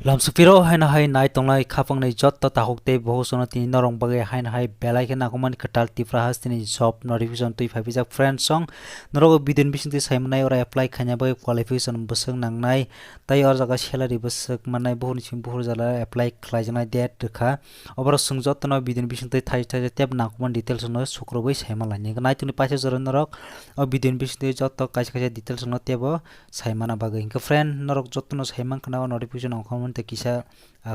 Lamsupiro haina hai nai tonglai khapang nei jot ta tahokte bohosona tini norong bagai haina hai belai khena kuman katal tipra hastini job notification tui phapijak friend song norogo bidin bisinti saimanai ora apply khanya bagai qualification busang nangnai tai or jaga salary busak manai bohuni sim bohur jala apply khlaijanai date rekha obro sungjot tono bidin bisinti thai thai tep nakuman details no sukroboi saimalani nai tuni paisa joron norok o bidin bisinti jot to kaisa kaisa details no tebo saimana bagai ka friend norok jot no saimang khana notification ongkhon te kisa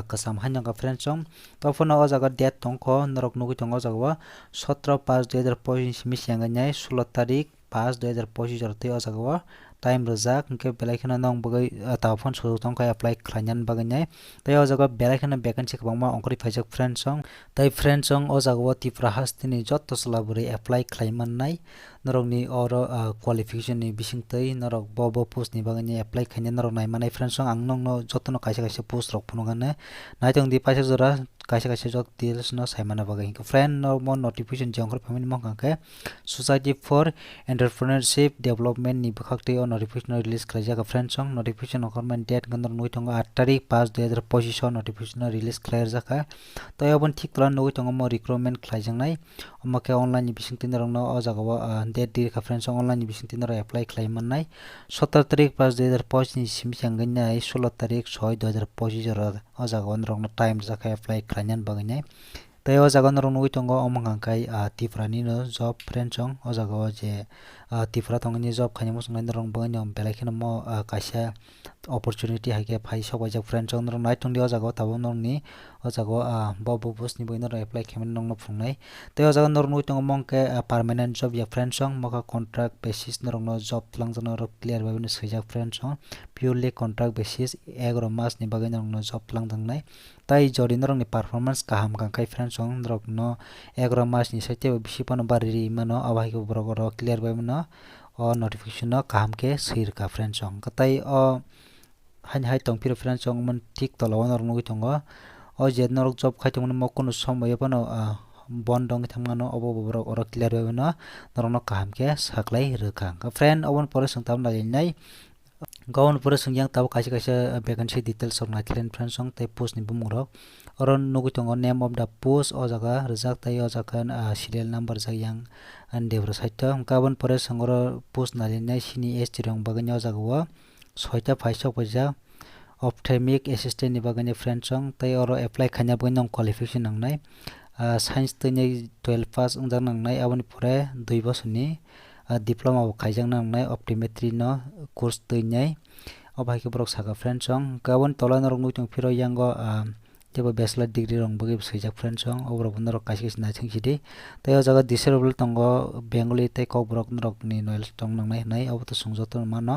kasam hanya ka friend song to phone o jaga date tongkho norok nugi tongo jaga 17/5/2025 simi sianga nyai 16 tarik 5/2025 jorte o jaga time rajak ke belai khana nong bagai ta phone so tong ka apply khlainyan bagai nyai tai o jaga belai khana vacancy kwangma ongkori phaijak friend song tai friend song o jaga tipra hastini jot to salaburi apply khlaiman nai norok ni oro qualification ni bisingtei norok bobo post ni bagai ni apply khainyan norok nai manai friend song ang nong no jotono kaisa kaisa post rok phuno gane naitong di paisa jora kaisa kaisa jot details no saimana bagai friend no mo notification jongkor phamin mong ka society for entrepreneurship development ni bakhakte o notification release khlaijak friend song notification okorman date gandor noi tongo 8 tarik 5/2025 notification release khlaijak tai obon thik tlan noi tongo mo recruitment khlaijangnai omake online ni bisingtin rong no o jaga date di ka friend song online ni bisingtin ro apply khlaimannai 17 tarik 5/2025 ni simsang gnai 16 tarik 6/2025 ro o jaga rong no time jaka apply khlainyan bagnai tai o jaga rong noi tongo omang kai tifrani no job friend song o jaga je tifra tongni job khani mo sungai rong bagnai belai khena mo kaisa opportunity haike phai sobajak friend song rong nai tongdi o jaga tabo nongni o jaga bobo post ni boina apply khemen nong no phungnai tai o jaga noi tongo mongke permanent job ya friend song moka contract basis rong no job langjana ro clear babini swijak friend song purely contract basis 11 mas ni bagai rong no job langdangnai tai jodin rong ni performance kaham kai friend song rok no 11 mas ni saite bisi pano bariri mano abai ko brog ro clear babino o notification no kaham ke sir ka friend song katai o hain hai tong pir friend song man tik tolawan rong no tongo o je norok job khaitung mo kono somoy pano bondong thamngano obo borok oro clear babino norok no kaham ke saklai rekha ka friend obon pore sungtam na nai gaun pore sungyang taw kaisa kaisa vacancy details of Nigerian friend song tai post ni bumurok oron nugu tongo name of the post o jaga rijak tai o jaga serial number jayang and devro saita gaun pore sangoro post nalinai sini s tirong baganya o jaga soita phaisa paja ophthalmic assistant ni bagani friend song tai oro apply khanya boinong qualification nangnai science tene 12 pass ungjang nangnai aboni pore 2 bosoni diploma khaijang nangnai optometry no course teinai obai ke brok saka friend song gabon tolan rong nuitong phiro yango tebo bachelor degree rong bagi swijak friend song obro bunro kaisi na thingchidi tai o jaga disabled tongo bengali tai kok brok norok ni noel tong nangnai nai obo sungjoto mano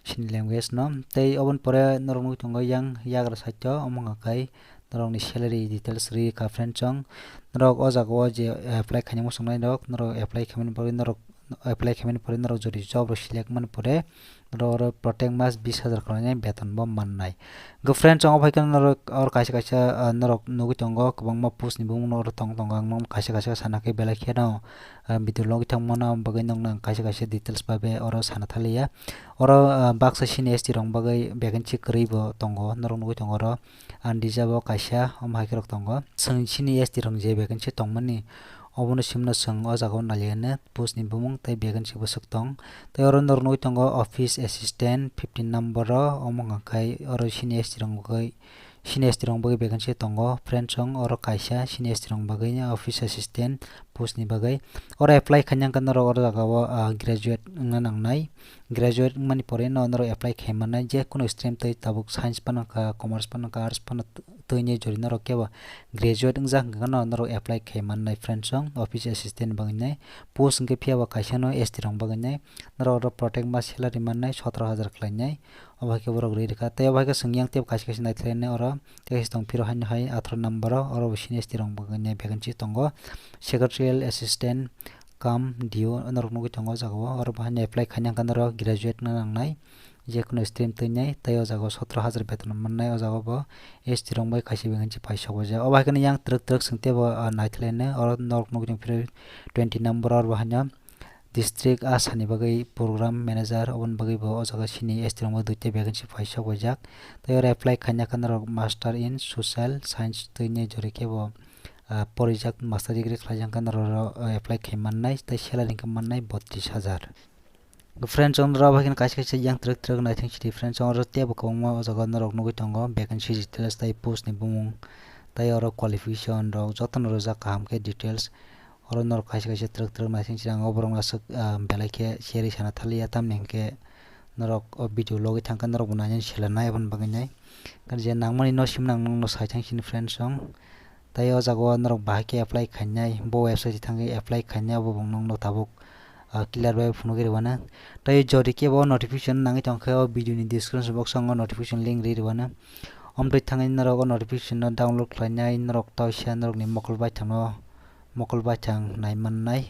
sin language no tai obon pore norong nuitongo yang yagra saito omong kai norong ni salary details ri ka friend song norok o jaga je apply khanyamo songnai norok norok apply khamin bagi norok apply khamin pore norok jodi job ro select man pore ro protect mas 20000 kronai beton bom mannai go friend song obai kan norok or kaisa kaisa norok nugi tongo kwbangma post ni bung nor tong ang nom kaisa kaisa sana ke belai kheno video log thangmona bagai nong kaisa kaisa details babe oro sana thalia oro baksa sini st rong bagai vacancy kribo tongo norok nugi tongo ro andijabo kaisa omhai krok tongo sini st rong je vacancy tongmani obono simna sang o jaga naliane post ni bumung tai vacancy busuk tong tai oro nor noi tongo office assistant 15 number ro omong kai oro sini st rong bagai vacancy tongo friend song oro kaisa sini st rong bagai office assistant post ni bagai oro apply khanyang kan ro oro jaga graduate nangnai graduate mani pore no apply khemana je kono stream tai tabuk science panaka commerce panaka arts panaka toine jorina ro keba graduate jang gano noro apply khaiman nai friend song office assistant bangnai post nge phiaba kaisa no st rong bangnai noro protect ma salary mannai 17000 khlainai obake borok ri rekha tai obake sungyang tep kaisa kaisa nai thlaine oro teis tong phiro han hai 18 number oro sini st rong bangnai vacancy tongo secretarial assistant kam dio noro nugi tongo jago oro bahane apply khanyang kan ro graduate nangnai je kono stream teinai tai o jago 17000 beton mannai o jago bo s tirong bai kaisi benganchi paisa boja o bahkan yang truk sungte bo naithlene or nok nok phire 20 number or bahanya district asani bagai program manager obon bagai bo ojaga sini estrong duite vacancy paisa bojak tai ora apply khanya kanarok master in social science toine jorike bo porijak master degree khlajang kanaro apply khaimannai tai salary kamannai 32000 friends on ra bakin kaise yang truk nai thing city friends on rote bo kongma ojaga narok nugui tongo vacancy details tai post ni bumung tai ora qualification rok joton roja kaham ke details oro nor kaise truk nai thing chirang obrong asuk belai ke share sana thalia tam nengke narok video logi thangkan narok bunayan selanai bon baginai kan je nangmani no simnang no sai thang sin friends on tai o jago narok bahake apply khanyai bo website thangi apply khanya bo bongnong no tabuk clear by phone gere wana tai jodi ke bo notification nangi tongkha video ni description box ang notification link ri wana omdoi thangai narok notification no download khlainyai narok tausya narok ni mokol bai thang nai mannai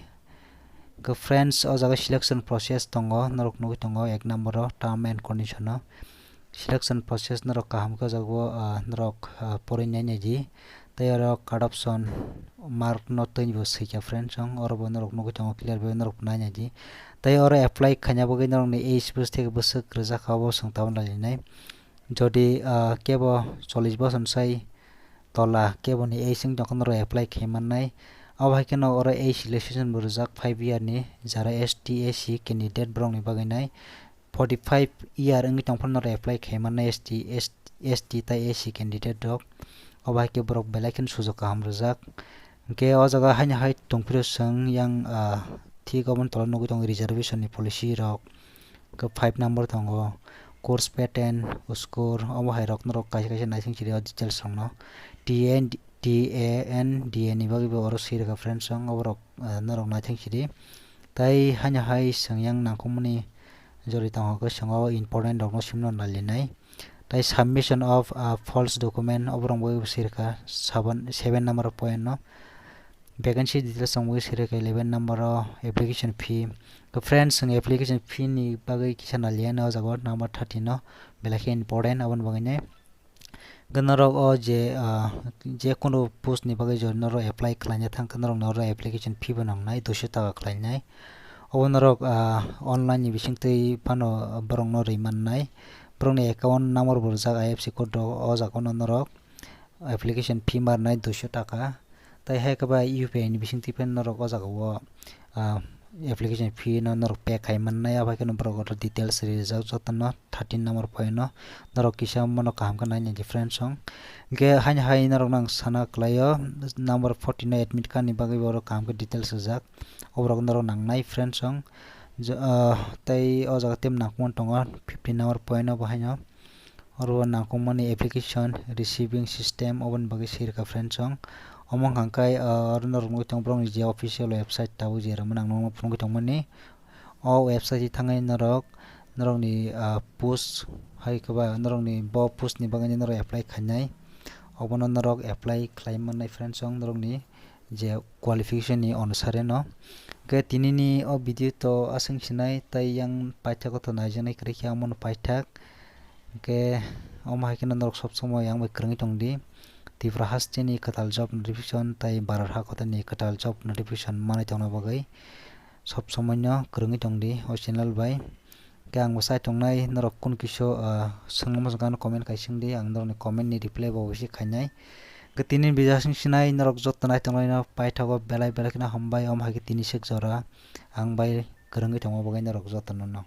go friends o jaga selection process tongo narok nugi tongo ek number term and condition selection process narok kaham ka jago narok porinyai neji tai aro card option mark not to ni sika friends ang oro bonarok nugi tongo clear by narok nanya ji tai oro apply khanya bogai narok ni age bus theke busuk reja khabo sangtaw lalinai jodi kebo 40 বছর sai tola kebo ni age sing jokon ro apply khaimannai abai keno oro age selection burjak 5 year ni jara STAC candidate brong ni baginai 45 year ngi tongphon ro apply khaimannai ST tai AC candidate dok abai ke brok belakin sujok kaham rojak ke o jaga haina hai tongpiro sang yang thik obon tolo nugi tong reservation ni policy rok ke 5 number tongo course pattern score obo hai rok norok kaise naising chiri details song no TN ni bagi bo oro sir ka friends song obo rok norok naising chiri tai haina hai sang yang nangkomni jori tang ko sango important rok no simno nalinai tai submission of false document obrong boy sirka 7 number point no vacancy details song boy sirka 11 number application fee the friends sing application fee ni bagai kisana liana jago number 13 no belake important abon bagai ganaro o je kono post ni bagai jornaro apply khlanya thang kanaro noro application fee banang nai 200 taka khlainai obonarok online ni bising tei pano borong no riman nai prone account number burjak IFSC code o jago norok application fee marnai 200 taka tai hekaba UPI ni bising tipen norok o jago application fee no norok pay khaimannai abai keno borok details rijak jotono 13 number point no norok kisa mono kaham ka nai different song ge hain norok nang sana klayo number 49 admit card ni bagai borok kaham ka details rijak obrok norok nang nai friend song tai o jaga tem nakmon tongo 15 number point no bahaino oro nakmoni application receiving system obon bagai sirka friend song omong hangkai norok ngi tong brong je official website tabu je ramanang no phungi tongmani o website thangai norok ni post hai kaba norok ni bo post ni bagai norok apply khanai obono norok apply khlaimanai friend song norok ni je qualification ni onusare no ke tinini o video to asing sinai tai yang paithak to najani krikya mon paithak ke omai ken norok sob somoy yang bai krungi tongdi tifra hastini katal job notification tai barar ha kotani katal job notification manai tongna bagai sob somoyno krungi tongdi o channel bai ke ang wasai tongnai norok kun kiso sangmo jagan comment kaisingdi ang norok ni comment ni reply bo bisi khainai ketinin bijasing sinai norok jottonai tongnai no paithago belai kena hambai omhai ke tini sek jora ang bai krungi tongmo bagai norok jottono no